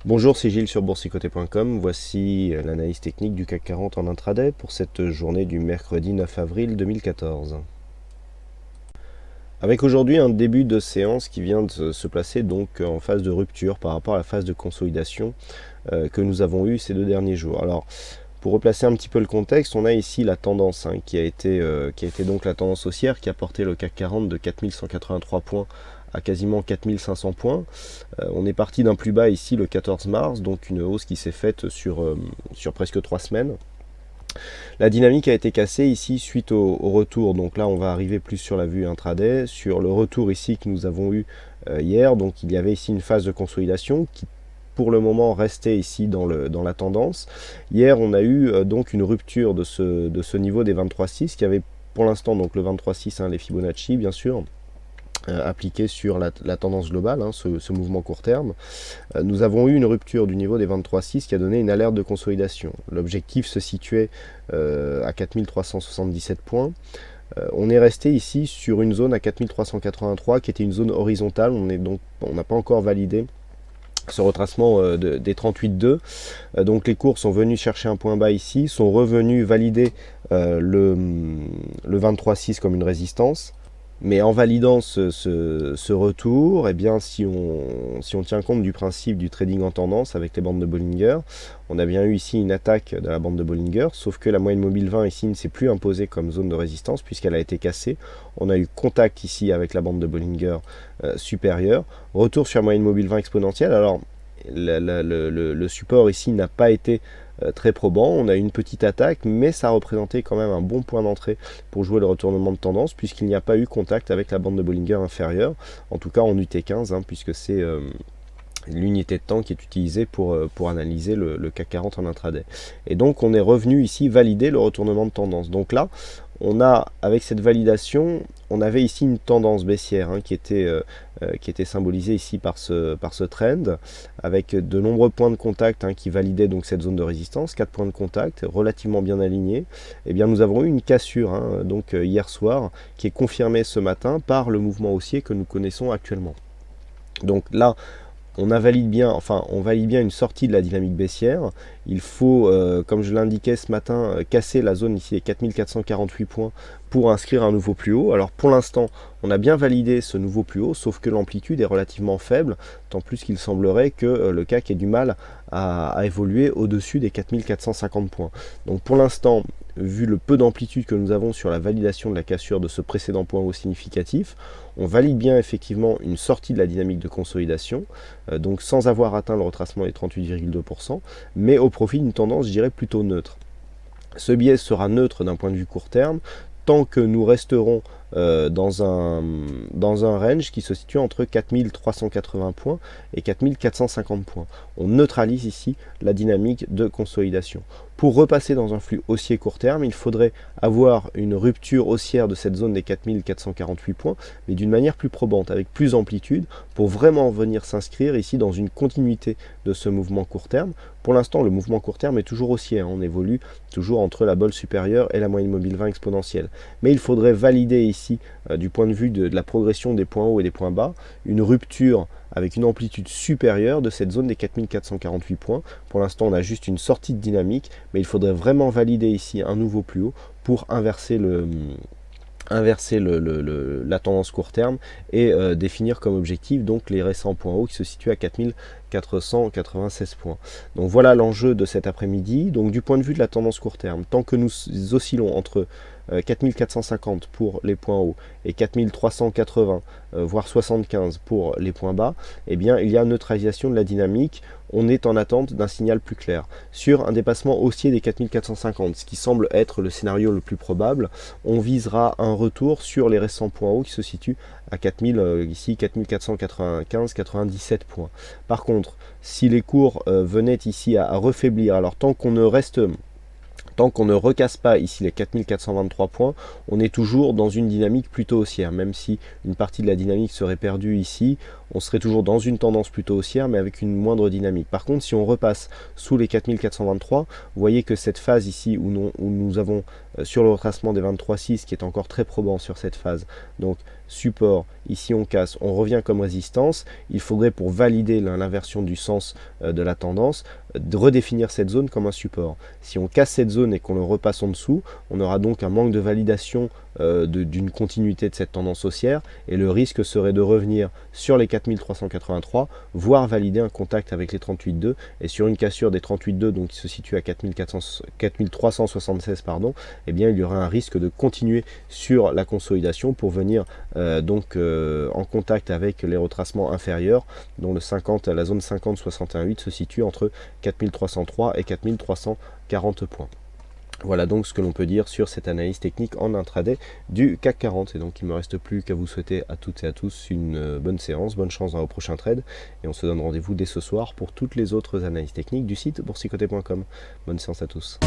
Bonjour, c'est Gilles sur boursicoté.com. Voici l'analyse technique du CAC 40 en intraday pour cette journée du mercredi 9 avril 2014. Avec aujourd'hui un début de séance qui vient de se placer donc en phase de rupture par rapport à la phase de consolidation que nous avons eue ces 2 derniers jours. Alors, pour replacer un petit peu le contexte, on a ici la tendance qui a été donc la tendance haussière qui a porté le CAC 40 de 4183 points à quasiment 4500 points. On est parti d'un plus bas ici le 14 mars, donc une hausse qui s'est faite sur presque 3 semaines. La dynamique a été cassée ici suite au retour, donc là on va arriver plus sur la vue intraday, sur le retour ici que nous avons eu hier, donc il y avait ici une phase de consolidation qui pour le moment restait ici dans la tendance. Hier on a eu donc une rupture de ce niveau des 23,6 qui avait pour l'instant donc le 23,6, les Fibonacci bien sûr, appliqué sur la tendance globale, ce mouvement court terme. Nous avons eu une rupture du niveau des 23,6 qui a donné une alerte de consolidation. L'objectif se situait à 4377 points. On est resté ici sur une zone à 4383 qui était une zone horizontale. On n'a pas encore validé ce retracement des 38,2. Donc les cours sont venus chercher un point bas ici, sont revenus valider le 23,6 comme une résistance. Mais en validant ce retour, eh bien, si on tient compte du principe du trading en tendance avec les bandes de Bollinger, on a bien eu ici une attaque de la bande de Bollinger, sauf que la moyenne mobile 20 ici ne s'est plus imposée comme zone de résistance puisqu'elle a été cassée. On a eu contact ici avec la bande de Bollinger supérieure. Retour sur la moyenne mobile 20 exponentielle. Alors, le support ici n'a pas été très probant, on a une petite attaque, mais ça représentait quand même un bon point d'entrée pour jouer le retournement de tendance, puisqu'il n'y a pas eu contact avec la bande de Bollinger inférieure, en tout cas en UT15, puisque c'est l'unité de temps qui est utilisée pour analyser le CAC 40 en intraday. Et donc on est revenu ici valider le retournement de tendance. Donc là, on a, avec cette validation, on avait ici une tendance baissière qui était symbolisée ici par ce trend, avec de nombreux points de contact qui validaient donc cette zone de résistance, 4 points de contact relativement bien alignés. Et bien nous avons eu une cassure donc hier soir qui est confirmée ce matin par le mouvement haussier que nous connaissons actuellement. Donc là, on valide bien une sortie de la dynamique baissière. Il faut, comme je l'indiquais ce matin, casser la zone ici des 4448 points pour inscrire un nouveau plus haut. Alors pour l'instant, on a bien validé ce nouveau plus haut, sauf que l'amplitude est relativement faible, tant plus qu'il semblerait que le CAC ait du mal à évoluer au-dessus des 4450 points. Donc pour l'instant, vu le peu d'amplitude que nous avons sur la validation de la cassure de ce précédent point haut significatif, on valide bien effectivement une sortie de la dynamique de consolidation, donc sans avoir atteint le retracement des 38,2%, mais au profit d'une tendance, je dirais, plutôt neutre. Ce biais sera neutre d'un point de vue court terme, tant que nous resterons dans un range qui se situe entre 4380 points et 4450 points. On neutralise ici la dynamique de consolidation. Pour repasser dans un flux haussier court terme, il faudrait avoir une rupture haussière de cette zone des 4448 points, mais d'une manière plus probante, avec plus d'amplitude, pour vraiment venir s'inscrire ici dans une continuité de ce mouvement court terme. Pour l'instant, le mouvement court terme est toujours haussier, on évolue toujours entre la bolle supérieure et la moyenne mobile 20 exponentielle. Mais il faudrait valider ici, du point de vue de la progression des points hauts et des points bas, une rupture avec une amplitude supérieure de cette zone des 4448 points. Pour l'instant, on a juste une sortie de dynamique, mais il faudrait vraiment valider ici un nouveau plus haut pour inverser la tendance court terme et définir comme objectif donc les récents points hauts qui se situent à 4496 points. Donc voilà l'enjeu de cet après-midi. Donc du point de vue de la tendance court terme, tant que nous oscillons entre 4450 pour les points hauts et 4380 voire 75 pour les points bas, eh bien il y a une neutralisation de la dynamique. On est en attente d'un signal plus clair. Sur un dépassement haussier des 4450, ce qui semble être le scénario le plus probable, on visera un retour sur les récents points hauts qui se situent à 4495-97 points. Par contre, si les cours venaient ici à refaiblir, alors tant qu'on ne recasse pas ici les 4423 points, on est toujours dans une dynamique plutôt haussière, même si une partie de la dynamique serait perdue ici, on serait toujours dans une tendance plutôt haussière, mais avec une moindre dynamique. Par contre, si on repasse sous les 4423, vous voyez que cette phase ici où nous avons sur le retracement des 23,6 qui est encore très probant sur cette phase, donc support, ici on casse, on revient comme résistance, il faudrait pour valider l'inversion du sens de la tendance, de redéfinir cette zone comme un support. Si on casse cette zone et qu'on le repasse en dessous, on aura donc un manque de validation d'une continuité de cette tendance haussière et le risque serait de revenir sur les 4383, voire valider un contact avec les 38,2 et sur une cassure des 38,2 donc qui se situe à 4376 pardon, eh bien il y aura un risque de continuer sur la consolidation pour venir en contact avec les retracements inférieurs dont la zone 50-61,8 se situe entre 4303 et 4340 points. Voilà donc ce que l'on peut dire sur cette analyse technique en intraday du CAC 40. Et donc il ne me reste plus qu'à vous souhaiter à toutes et à tous une bonne séance, bonne chance dans vos prochains trades. Et on se donne rendez-vous dès ce soir pour toutes les autres analyses techniques du site boursicoté.com. Bonne séance à tous.